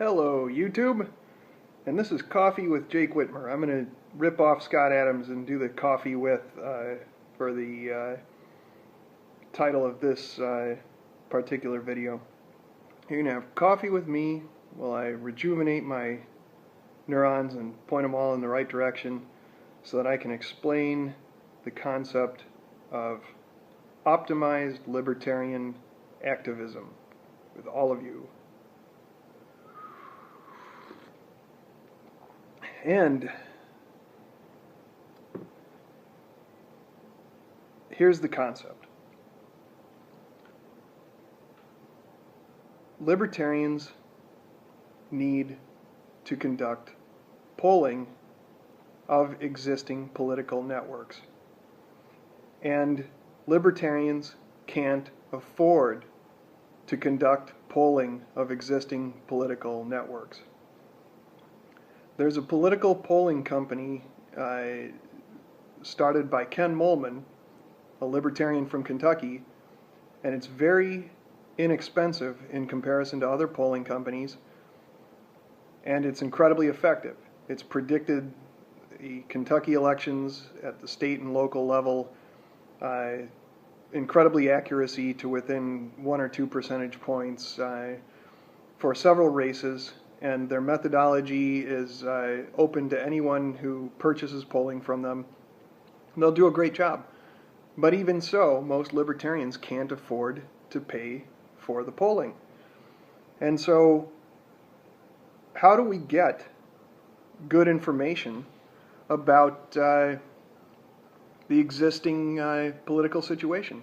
Hello, YouTube, and this is Coffee with Jake Whitmer. I'm going to rip off Scott Adams and do the coffee with for the title of this particular video. You're going to have coffee with me while I rejuvenate my neurons and point them all in the right direction so that I can explain the concept of optimized libertarian activism with all of you. And here's the concept. Libertarians need to conduct polling of existing political networks. And libertarians can't afford to conduct polling of existing political networks. There's a political polling company started by Ken Mollman, a libertarian from Kentucky, and it's very inexpensive in comparison to other polling companies, and it's incredibly effective. It's predicted the Kentucky elections at the state and local level incredibly accuracy to within 1 or 2 percentage points for several races. And their methodology is open to anyone who purchases polling from them. They'll do a great job. But even so, most libertarians can't afford to pay for the polling. And so, how do we get good information about the existing political situation?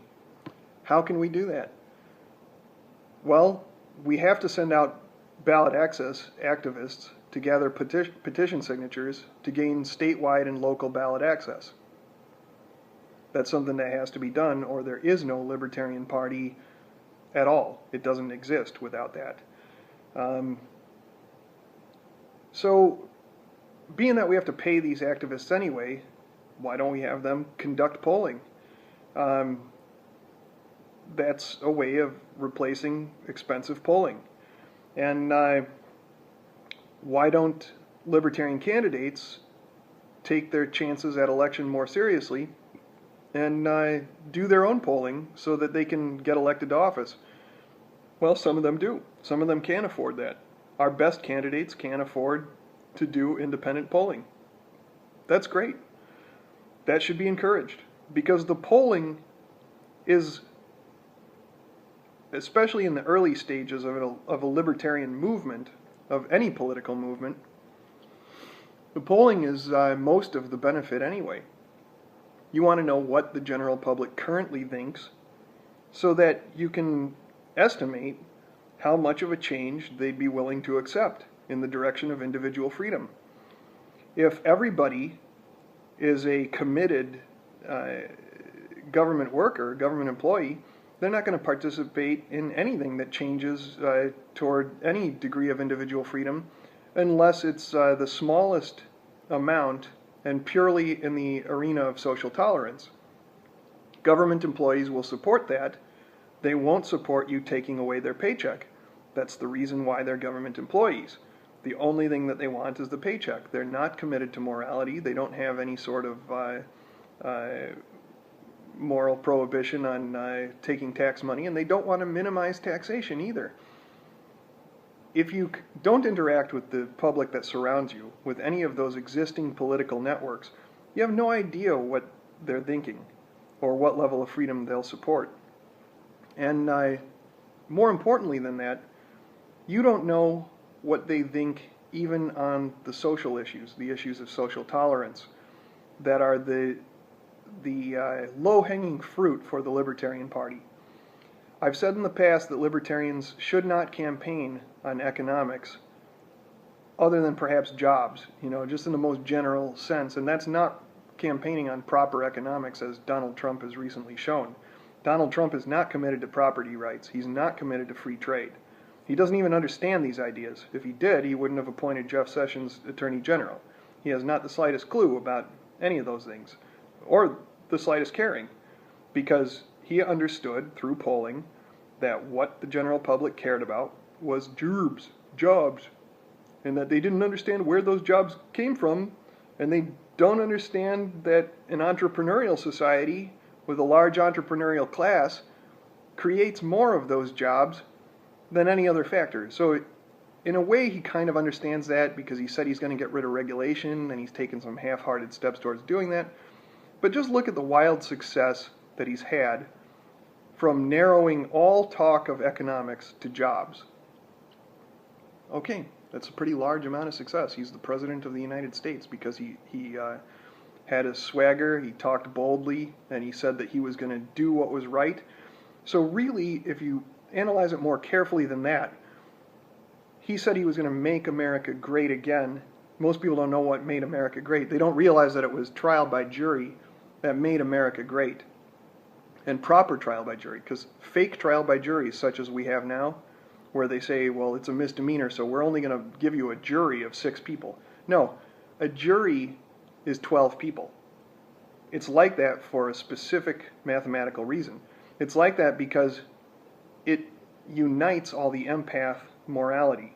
How can we do that? Well, we have to send out ballot access activists to gather petition signatures to gain statewide and local ballot access. That's something that has to be done, or there is no Libertarian Party at all. It doesn't exist without that. So, being that we have to pay these activists anyway, why don't we have them conduct polling? That's a way of replacing expensive polling. And why don't libertarian candidates take their chances at election more seriously and do their own polling so that they can get elected to office? Well, some of them do. Some of them can't afford that. Our best candidates can't afford to do independent polling. That's great. That should be encouraged, because the polling is, especially in the early stages of a libertarian movement, of any political movement, the polling is most of the benefit anyway. You want to know what the general public currently thinks so that you can estimate how much of a change they'd be willing to accept in the direction of individual freedom. If everybody is a committed government worker, government employee, they're not going to participate in anything that changes toward any degree of individual freedom unless it's the smallest amount and purely in the arena of social tolerance. Government employees will support that. They won't support you taking away their paycheck. That's the reason why they're government employees. The only thing that they want is the paycheck. They're not committed to morality. They don't have any sort of moral prohibition on taking tax money, and they don't want to minimize taxation either. If you don't interact with the public that surrounds you, with any of those existing political networks, you have no idea what they're thinking or what level of freedom they'll support. And more importantly than that, you don't know what they think even on the social issues, the issues of social tolerance, that are the low-hanging fruit for the Libertarian Party. I've said in the past that libertarians should not campaign on economics other than perhaps jobs, just in the most general sense, and that's not campaigning on proper economics as Donald Trump has recently shown. Donald Trump is not committed to property rights. He's not committed to free trade. He doesn't even understand these ideas. If he did, he wouldn't have appointed Jeff Sessions Attorney General. He has not the slightest clue about any of those things, or the slightest caring, because he understood through polling that what the general public cared about was jobs, and that they didn't understand where those jobs came from, and they don't understand that an entrepreneurial society with a large entrepreneurial class creates more of those jobs than any other factor. So in a way, he kind of understands that because he said he's going to get rid of regulation, and he's taken some half-hearted steps towards doing that. But just look at the wild success that he's had from narrowing all talk of economics to jobs. Okay, that's a pretty large amount of success. He's the President of the United States because he had a swagger, he talked boldly, and he said that he was going to do what was right. So really, if you analyze it more carefully than that, he said he was going to make America great again. Most people don't know what made America great. They don't realize that it was trial by jury that made America great. And proper trial by jury, because fake trial by jury, such as we have now, where they say, well, it's a misdemeanor, so we're only going to give you a jury of 6 people. No, a jury is 12 people. It's like that for a specific mathematical reason. It's like that because it unites all the empath morality.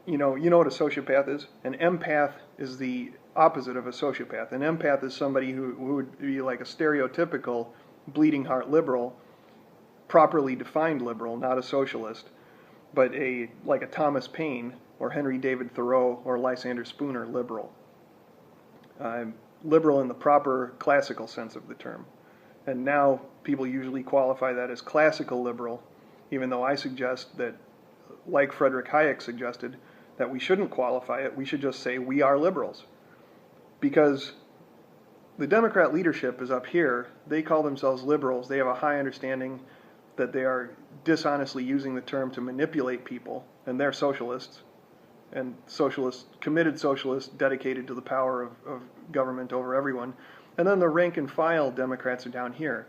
You know what a sociopath is? An empath is the opposite of a sociopath. An empath is somebody who would be like a stereotypical bleeding heart liberal, properly defined liberal, not a socialist, but like a Thomas Paine or Henry David Thoreau or Lysander Spooner liberal. Liberal in the proper classical sense of the term. And now people usually qualify that as classical liberal, even though I suggest that, like Friedrich Hayek suggested, that we shouldn't qualify it. We should just say we are liberals. Because the Democrat leadership is up here. They call themselves liberals. They have a high understanding that they are dishonestly using the term to manipulate people, and they're socialists, and socialists, committed socialists dedicated to the power of government over everyone. And then the rank and file Democrats are down here.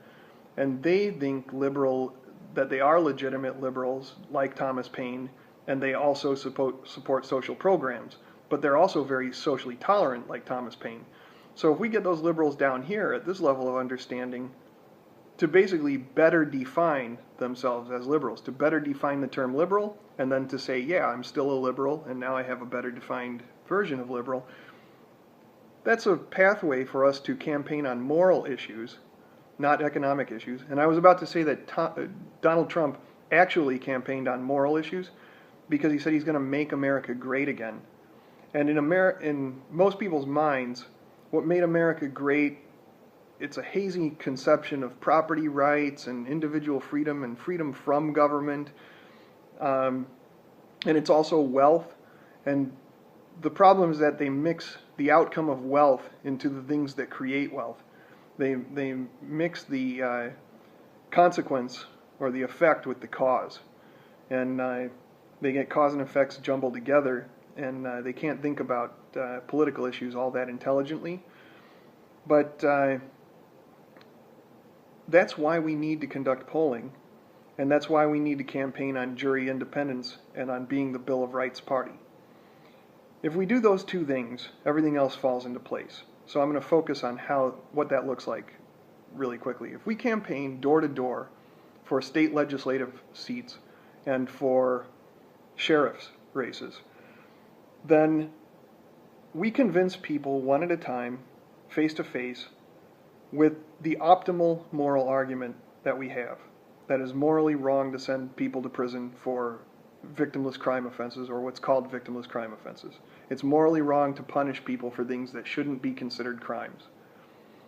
And they think that they are legitimate liberals, like Thomas Paine, and they also support social programs. But they're also very socially tolerant, like Thomas Paine. So if we get those liberals down here at this level of understanding to basically better define themselves as liberals, to better define the term liberal, and then to say, yeah, I'm still a liberal, and now I have a better defined version of liberal, that's a pathway for us to campaign on moral issues, not economic issues. And I was about to say that Donald Trump actually campaigned on moral issues because he said he's going to make America great again. And in most people's minds, what made America great, it's a hazy conception of property rights and individual freedom and freedom from government. And it's also wealth. And the problem is that they mix the outcome of wealth into the things that create wealth. They mix the consequence or the effect with the cause. And they get cause and effects jumbled together. And they can't think about political issues all that intelligently. But that's why we need to conduct polling, and that's why we need to campaign on jury independence and on being the Bill of Rights party. If we do those two things, everything else falls into place. So I'm going to focus on what that looks like really quickly. If we campaign door to door for state legislative seats and for sheriff's races, then we convince people one at a time, face to face, with the optimal moral argument that we have. That is morally wrong to send people to prison for victimless crime offenses, or what's called victimless crime offenses. It's morally wrong to punish people for things that shouldn't be considered crimes.